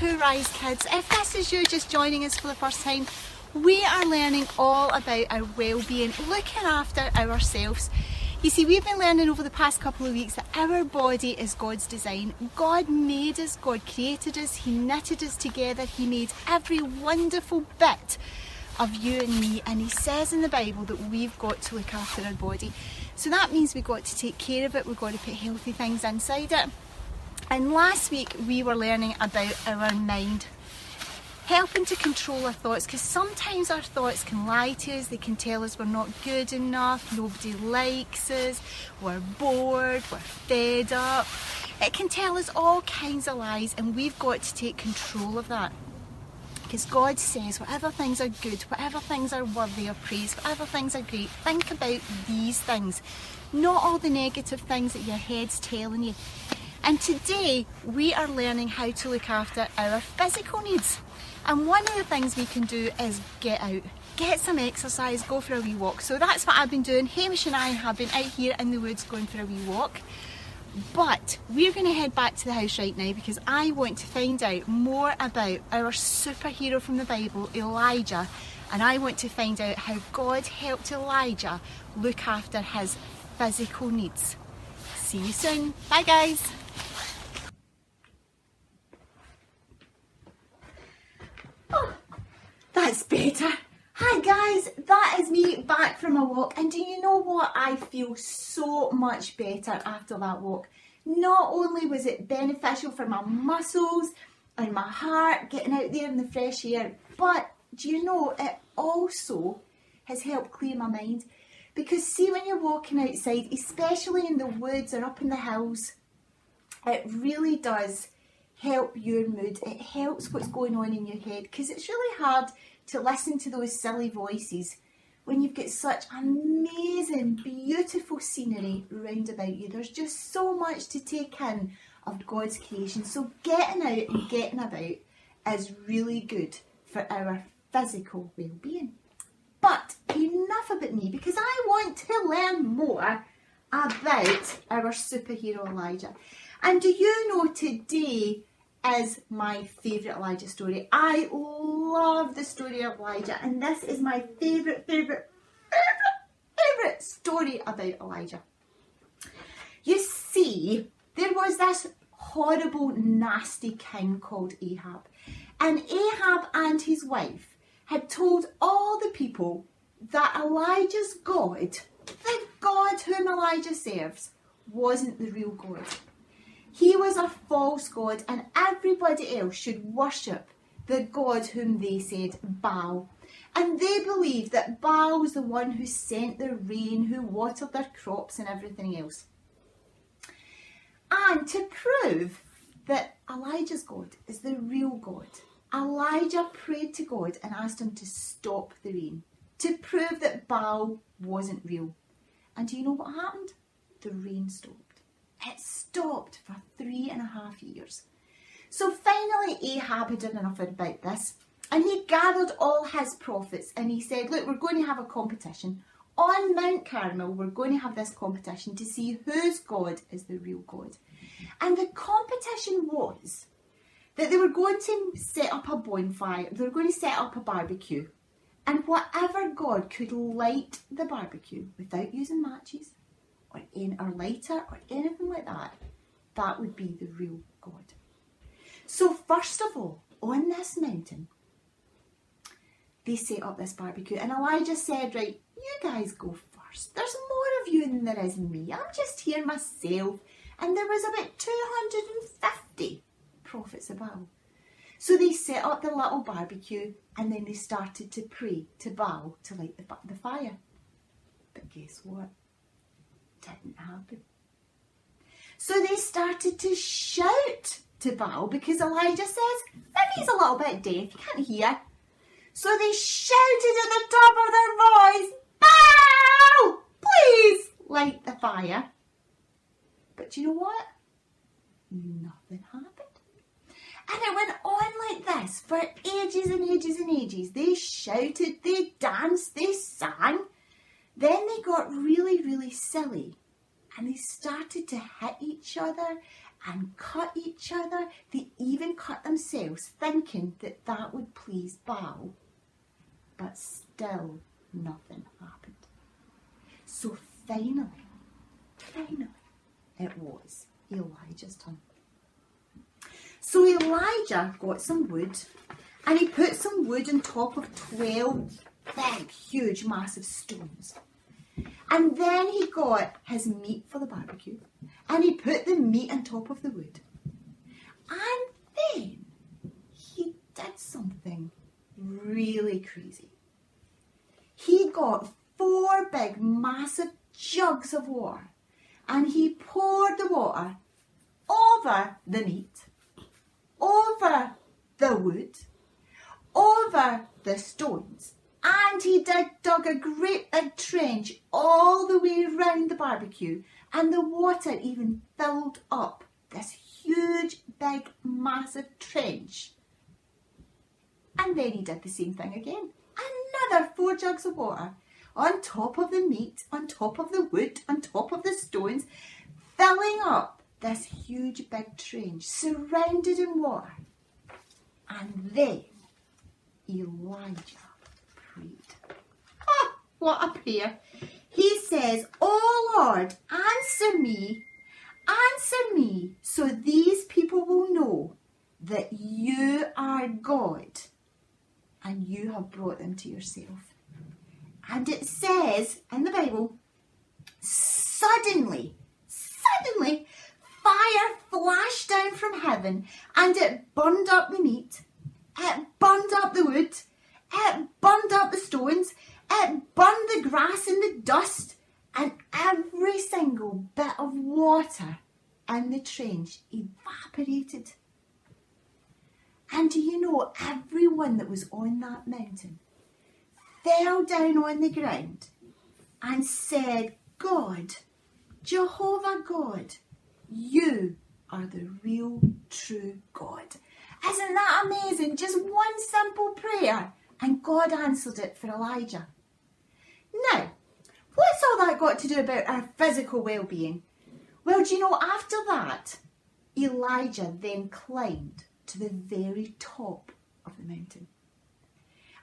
to Rise Kids. If this is you just joining us for the first time, we are learning all about our well-being, looking after ourselves. You see, we've been learning over the past couple of weeks that our body is God's design. God made us, God created us, He knitted us together, He made every wonderful bit of you and me, and He says in the Bible that we've got to look after our body. So that means we've got to take care of it, we've got to put healthy things inside it. And last week we were learning about our mind, helping to control our thoughts, because sometimes our thoughts can lie to us. They can tell us we're not good enough, nobody likes us, we're bored, we're fed up. It can tell us all kinds of lies, and we've got to take control of that. Because God says whatever things are good, whatever things are worthy of praise, whatever things are great, think about these things, not all the negative things that your head's telling you. And today we are learning how to look after our physical needs. And one of the things we can do is get out, get some exercise, go for a wee walk. So that's what I've been doing. Hamish and I have been out here in the woods going for a wee walk. But we're going to head back to the house right now because I want to find out more about our superhero from the Bible, Elijah. And I want to find out how God helped Elijah look after his physical needs. See you soon. Bye guys. Oh, that's better. Hi guys, that is me back from a walk, and do you know what? I feel so much better after that walk. Not only was it beneficial for my muscles and my heart getting out there in the fresh air, but do you know it also has helped clear my mind? Because see, when you're walking outside, especially in the woods or up in the hills, it really does help your mood. It helps what's going on in your head, because it's really hard to listen to those silly voices when you've got such amazing, beautiful scenery round about you. There's just so much to take in of God's creation. So getting out and getting about is really good for our physical well-being. But enough about me, because I want to learn more about our superhero Elijah. And do you know, today is my favourite Elijah story. I love the story of Elijah, and this is my favourite story about Elijah. You see, there was this horrible, nasty king called Ahab, and Ahab and his wife had told all the people that Elijah's God, the God whom Elijah serves, wasn't the real God. He was a false god, and everybody else should worship the God whom they said, Baal. And they believed that Baal was the one who sent the rain, who watered their crops and everything else. And to prove that Elijah's God is the real God, Elijah prayed to God and asked him to stop the rain, to prove that Baal wasn't real. And do you know what happened? The rain stopped. It stopped for 3.5 years. So finally Ahab had done enough about this, and he gathered all his prophets and he said, look, we're going to have a competition. On Mount Carmel, we're going to have this competition to see whose God is the real God. And the competition was that they were going to set up a bonfire, they were going to set up a barbecue, and whatever God could light the barbecue without using matches, or lighter or anything like that, that would be the real God. So first of all, on this mountain, they set up this barbecue, and Elijah said, right, you guys go first. There's more of you than there is me. I'm just here myself. And there was about 250 prophets of Baal. So they set up the little barbecue, and then they started to pray to Baal to light the fire. But guess what? Didn't happen. So they started to shout to Baal, because Elijah says, maybe he's a little bit deaf, you can't hear. So they shouted at the top of their voice, Baal, please light the fire. But do you know what? Nothing happened. And it went on like this for ages and ages and ages. They shouted, they danced, they sang. Then they got really, really silly and they started to hit each other and cut each other. They even cut themselves, thinking that that would please Baal. But still nothing happened. So finally, it was Elijah's turn. So Elijah got some wood, and he put some wood on top of 12 big, huge, massive stones. And then he got his meat for the barbecue, and he put the meat on top of the wood. And then he did something really crazy. He got 4 big, massive jugs of water, and he poured the water over the meat, over the wood, over the stones, and he dug a great big trench all the way around the barbecue, and the water even filled up this huge, big, massive trench. And then he did the same thing again. Another 4 jugs of water on top of the meat, on top of the wood, on top of the stones, filling up this huge big trench, surrounded in water. And then Elijah prayed. Oh, what a prayer. He says, "Oh Lord, answer me, so these people will know that you are God and you have brought them to yourself." And it says in the Bible, suddenly, fire flashed down from heaven, and it burned up the meat, it burned up the wood, it burned up the stones, it burned the grass and the dust, and every single bit of water in the trench evaporated. And do you know, everyone that was on that mountain fell down on the ground and said, "God, Jehovah God, you are the real, true God." Isn't that amazing? Just one simple prayer, and God answered it for Elijah. Now, what's all that got to do about our physical well-being? Well, do you know, after that, Elijah then climbed to the very top of the mountain.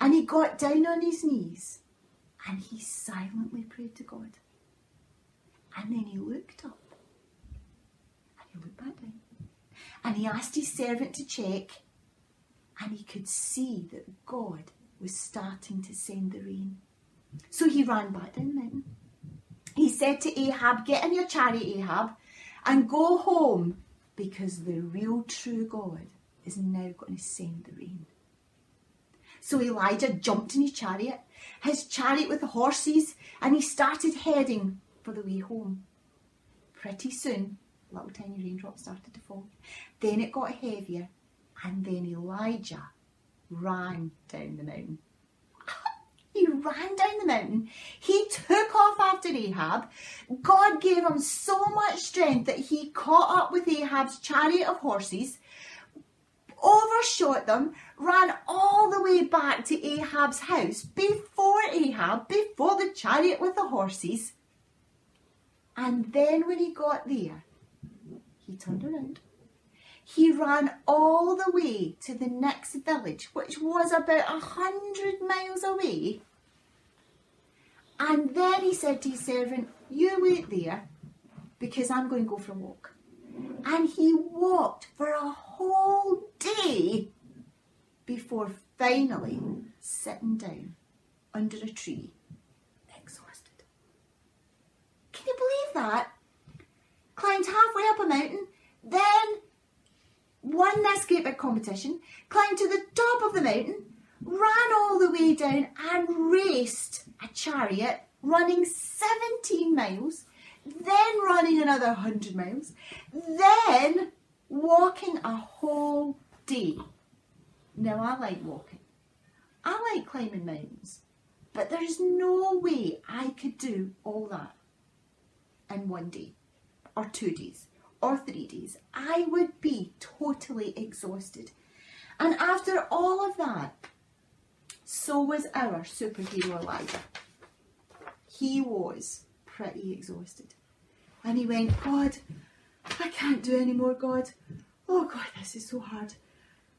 And he got down on his knees and he silently prayed to God. And then he looked up and he looked back down. And he asked his servant to check, and he could see that God was starting to send the rain. So he ran back down the mountain. He said to Ahab, "Get in your chariot, Ahab, and go home, because the real true God is now going to send the rain." So Elijah jumped in his chariot with the horses, and he started heading for the way home. Pretty soon, little tiny raindrops started to fall. Then it got heavier, and then Elijah ran down the mountain. He ran down the mountain. He took off after Ahab. God gave him so much strength that he caught up with Ahab's chariot of horses, overshot them, ran all the way back to Ahab's house before the chariot with the horses. And then when he got there, he turned around. He ran all the way to the next village, which was about 100 miles away. And then he said to his servant, "You wait there, because I'm going to go for a walk." And he walked for a whole day before finally sitting down under a tree, exhausted. Can you believe that? Climbed halfway up a mountain, then won this great big competition, climbed to the top of the mountain, ran all the way down and raced a chariot, running 17 miles, then running another 100 miles, then walking a whole day. Now, I like walking. I like climbing mountains, but there's no way I could do all that in one day, or 2 days, or 3 days. I would be totally exhausted. And after all of that, so was our superhero Elijah. He was pretty exhausted. And he went, God, I can't do any more, God. Oh God, this is so hard.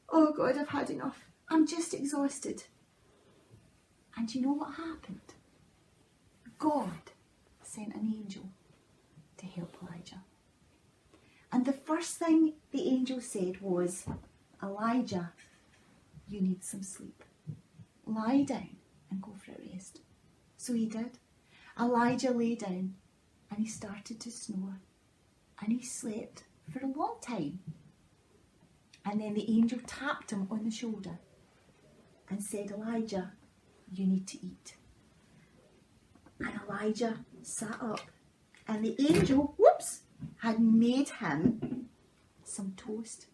Oh God, I've had enough. I'm just exhausted. And you know what happened? God sent an angel to help Elijah. And the first thing the angel said was, Elijah, you need some sleep. Lie down and go for a rest. So he did. Elijah lay down and he started to snore. And he slept for a long time. And then the angel tapped him on the shoulder and said, Elijah, you need to eat. And Elijah sat up and the angel, had made him some toast.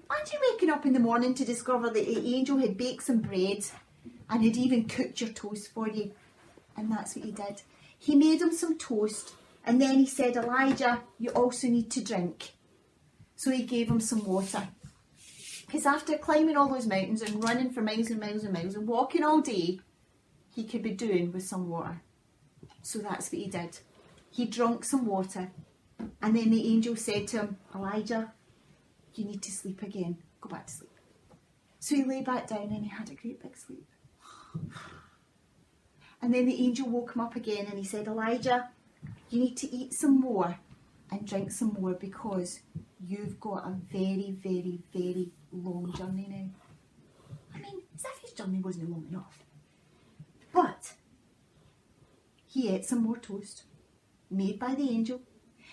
Imagine waking up in the morning to discover that the angel had baked some bread and had even cooked your toast for you. And that's what he did. He made him some toast and then he said, Elijah, you also need to drink. So he gave him some water. Because after climbing all those mountains and running for miles and miles and miles and walking all day, he could be doing with some water. So that's what he did. He drank some water. And then the angel said to him, Elijah, you need to sleep again. Go back to sleep. So he lay back down and he had a great big sleep. And then the angel woke him up again and he said, Elijah, you need to eat some more and drink some more because you've got a very, very, very long journey now. I mean, as if his journey wasn't long enough. But he ate some more toast made by the angel.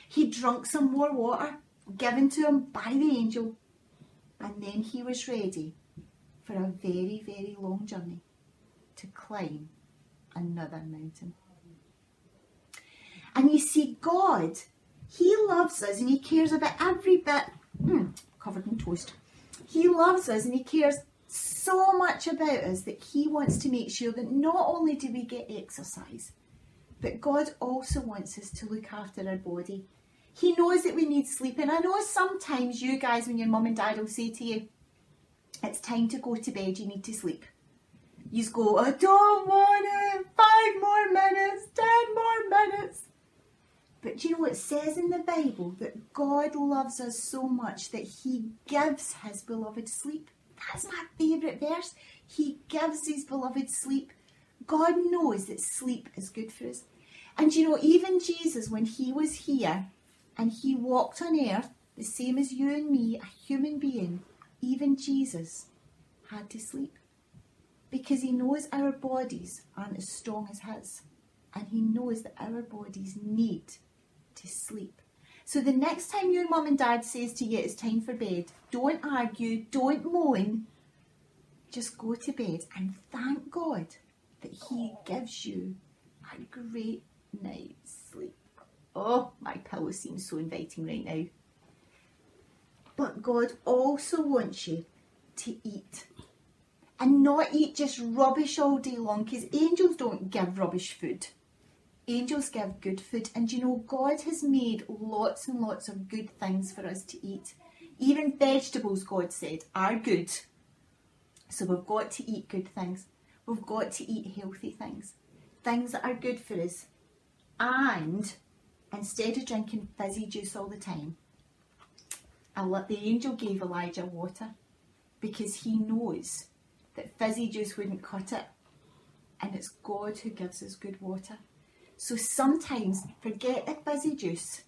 He drank some more water given to him by the angel. And then he was ready for a very, very long journey to climb another mountain. And you see, God, he loves us and he cares about every bit, covered in toast. He loves us and he cares so much about us that he wants to make sure that not only do we get exercise, but God also wants us to look after our body. He knows that we need sleep. And I know sometimes you guys, when your mum and dad will say to you, it's time to go to bed, you need to sleep. You go, I don't want it, 5 more minutes, 10 more minutes. But do you know what it says in the Bible? That God loves us so much that he gives his beloved sleep. That's my favourite verse. He gives his beloved sleep. God knows that sleep is good for us. And you know, even Jesus, when he was here and he walked on earth, the same as you and me, a human being, even Jesus had to sleep. Because he knows our bodies aren't as strong as his. And he knows that our bodies need to sleep. So the next time your mum and dad says to you it's time for bed, don't argue, don't moan, just go to bed and thank God that he gives you a great night's sleep. Oh, my pillow seems so inviting right now. But God also wants you to eat. And not eat just rubbish all day long, because angels don't give rubbish food. Angels give good food. And you know, God has made lots and lots of good things for us to eat. Even vegetables, God said, are good. So we've got to eat good things. We've got to eat healthy things. Things that are good for us. And instead of drinking fizzy juice all the time, the angel gave Elijah water because he knows that fizzy juice wouldn't cut it. And it's God who gives us good water. So sometimes forget the fizzy juice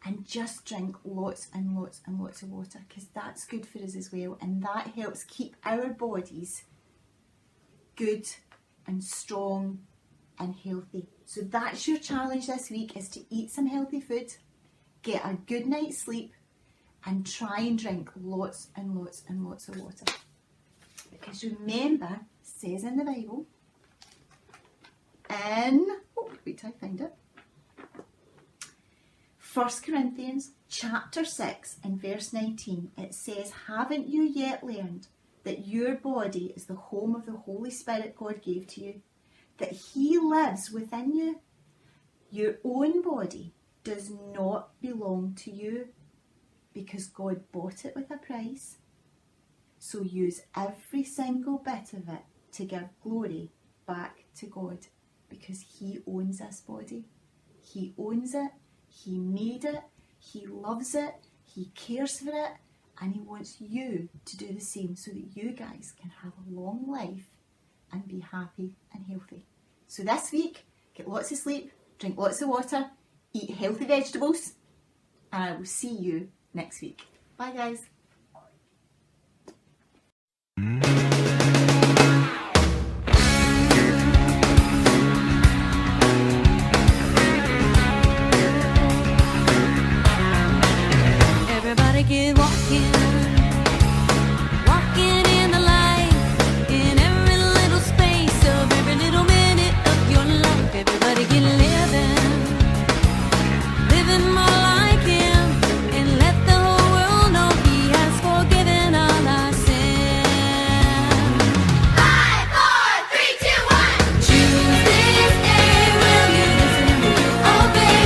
and just drink lots and lots and lots of water, because that's good for us as well. And that helps keep our bodies good and strong and healthy. So that's your challenge this week, is to eat some healthy food, get a good night's sleep, and try and drink lots and lots and lots of water. Because remember, it says in the Bible, wait till I find it. 1 Corinthians chapter 6 and verse 19, it says, haven't you yet learned that your body is the home of the Holy Spirit God gave to you? That he lives within you? Your own body does not belong to you, because God bought it with a price. So use every single bit of it to give glory back to God, because he owns this body. He owns it. He made it, He loves it, He cares for it, and He wants you to do the same so that you guys can have a long life and be happy and healthy. So this week, get lots of sleep, drink lots of water, eat healthy vegetables, and I will see you next week. Bye guys. Everybody get walking, walking in the light, in every little space of every little minute of your life. Everybody get living, living more like Him, and let the whole world know He has forgiven all our sins. 5, 4, 3, 2, 1. Choose this day. Will you listen? Will you obey?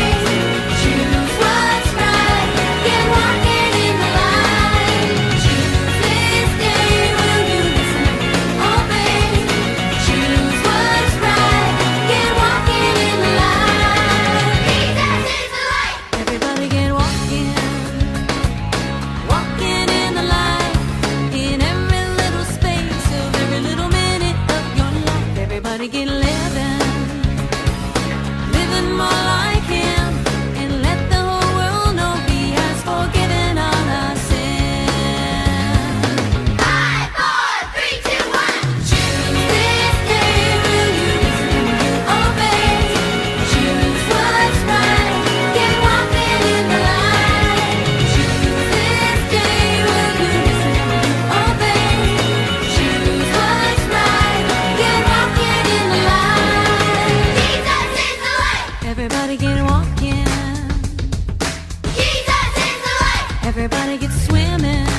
Choose what's right. Get walking in the light. Choose this day. Will you listen? Will you obey? Choose what's right. Get walking in the light. Jesus is the light. Everybody get walking, walking in the light, in every little space of every little minute of your life. Everybody get living, living more like Him, and let the whole world know He has forgiven all our sins. 5, 4, 3, 2, 1. Choose this day. Will you listen? Will you obey? Choose what's right. Get walking in the light. Choose this day. Will you listen? Will you obey? Choose what's right. Get walking in the light. Jesus is the light. Everybody get walking. Jesus is the light. Everybody get swimming.